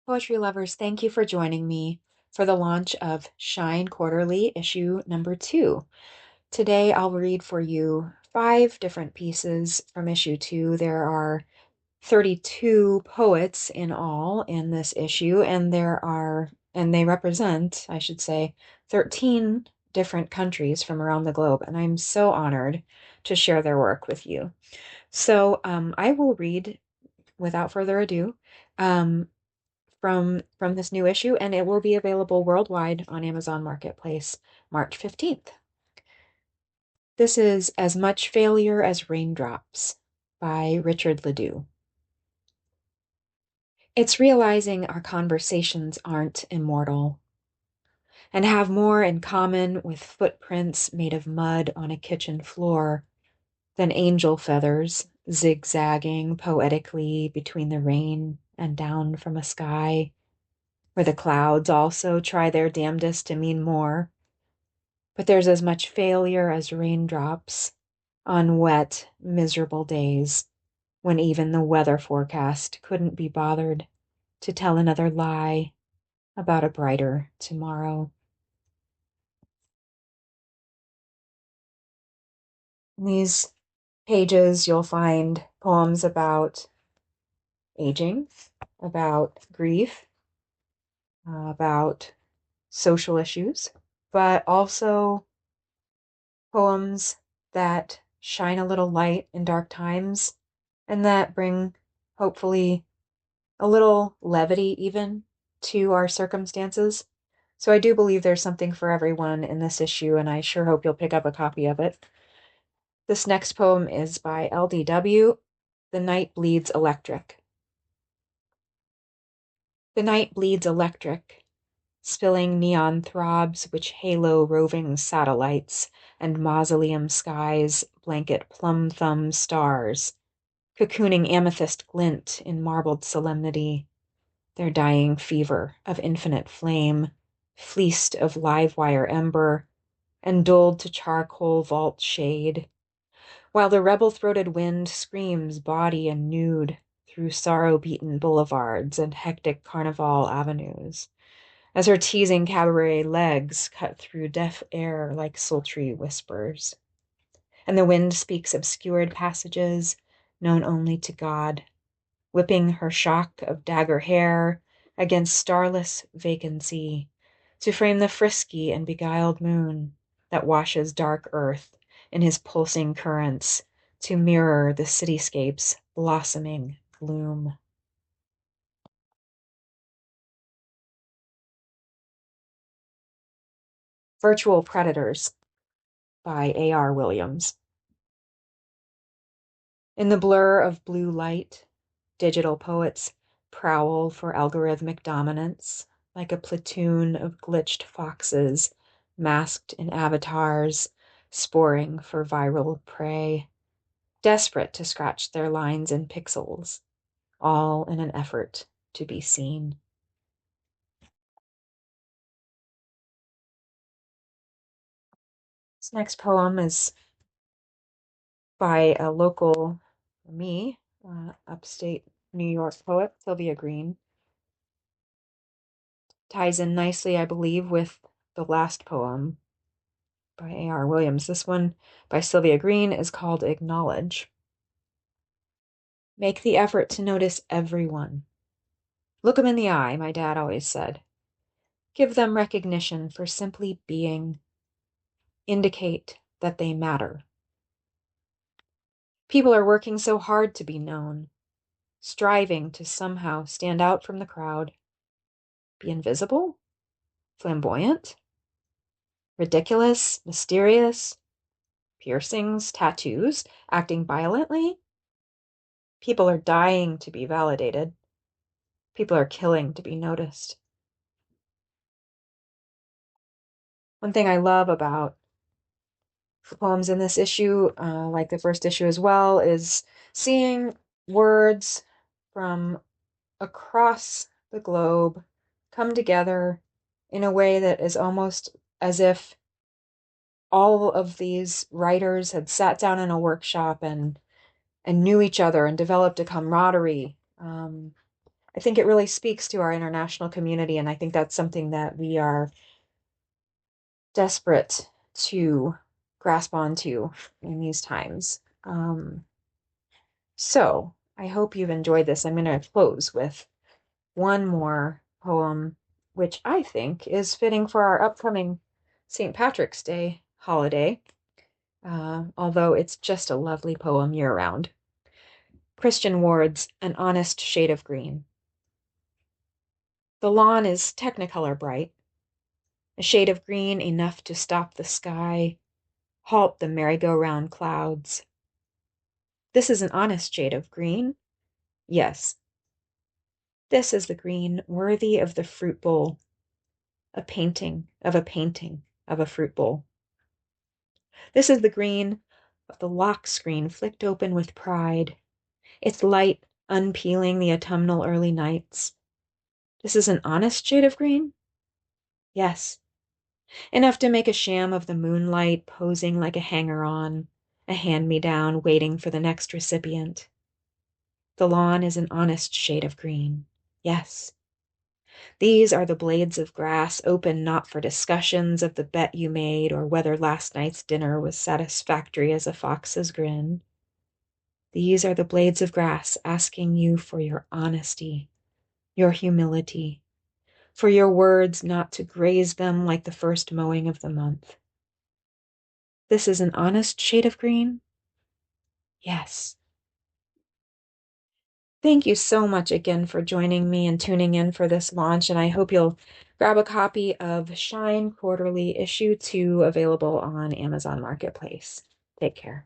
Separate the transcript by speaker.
Speaker 1: Poetry lovers, thank you for joining me for the launch of Shine Quarterly issue number 2. Today I'll read for you 5 different pieces from issue 2. There are 32 poets in all in this issue, and they represent, I should say, 13 different countries from around the globe, and I'm so honored to share their work with you. So I will read without further ado. Um, from this new issue, and it will be available worldwide on Amazon Marketplace March 15th. This is As Much Failure as Raindrops by Richard Ledoux. It's realizing our conversations aren't immortal and have more in common with footprints made of mud on a kitchen floor than angel feathers zigzagging poetically between the rain and down from a sky where the clouds also try their damnedest to mean more. But there's as much failure as raindrops on wet, miserable days when even the weather forecast couldn't be bothered to tell another lie about a brighter tomorrow. In these pages, you'll find poems about aging, about grief, about social issues, but also poems that shine a little light in dark times and that bring, hopefully, a little levity even to our circumstances. So I do believe there's something for everyone in this issue, and I sure hope you'll pick up a copy of it. This next poem is by LDW. The Night Bleeds Electric. The night bleeds electric, spilling neon throbs which halo roving satellites and mausoleum skies blanket plum-thumb stars, cocooning amethyst glint in marbled solemnity, their dying fever of infinite flame, fleeced of live wire ember, and dulled to charcoal vault shade, while the rebel-throated wind screams bawdy and nude through sorrow-beaten boulevards and hectic carnival avenues, as her teasing cabaret legs cut through deaf air like sultry whispers. And the wind speaks obscured passages known only to God, whipping her shock of dagger hair against starless vacancy to frame the frisky and beguiled moon that washes dark earth in his pulsing currents to mirror the cityscape's blossoming gloom. Virtual Predators by A.R. Williams. In the blur of blue light, digital poets prowl for algorithmic dominance like a platoon of glitched foxes masked in avatars, sporing for viral prey, desperate to scratch their lines in pixels, all in an effort to be seen. This next poem is by a local, me, upstate New York poet, Sylvia Green. Ties in nicely, I believe, with the last poem by A.R. Williams. This one by Sylvia Green is called Acknowledge. Make the effort to notice everyone. Look them in the eye, my dad always said. Give them recognition for simply being. Indicate that they matter. People are working so hard to be known, striving to somehow stand out from the crowd. Be invisible? Flamboyant? Ridiculous? Mysterious? Piercings? Tattoos? Acting violently? People are dying to be validated. People are killing to be noticed. One thing I love about the poems in this issue, like the first issue as well, is seeing words from across the globe come together in a way that is almost as if all of these writers had sat down in a workshop and knew each other and developed a camaraderie. I think it really speaks to our international community, and I think that's something that we are desperate to grasp onto in these times. So I hope you've enjoyed this. I'm going to close with one more poem, which I think is fitting for our upcoming St. Patrick's Day holiday, although it's just a lovely poem year-round. Christian Ward's An Honest Shade of Green. The lawn is technicolor bright, a shade of green enough to stop the sky, halt the merry-go-round clouds. This is an honest shade of green? Yes. This is the green worthy of the fruit bowl, a painting of a painting of a fruit bowl. This is the green of the lock screen flicked open with pride, its light unpeeling the autumnal early nights. This is an honest shade of green? Yes. Enough to make a sham of the moonlight posing like a hanger-on, a hand-me-down waiting for the next recipient. The lawn is an honest shade of green. Yes. These are the blades of grass open not for discussions of the bet you made or whether last night's dinner was satisfactory as a fox's grin. These are the blades of grass asking you for your honesty, your humility, for your words not to graze them like the first mowing of the month. This is an honest shade of green? Yes. Thank you so much again for joining me and tuning in for this launch, and I hope you'll grab a copy of Shine Quarterly Issue 2, available on Amazon Marketplace. Take care.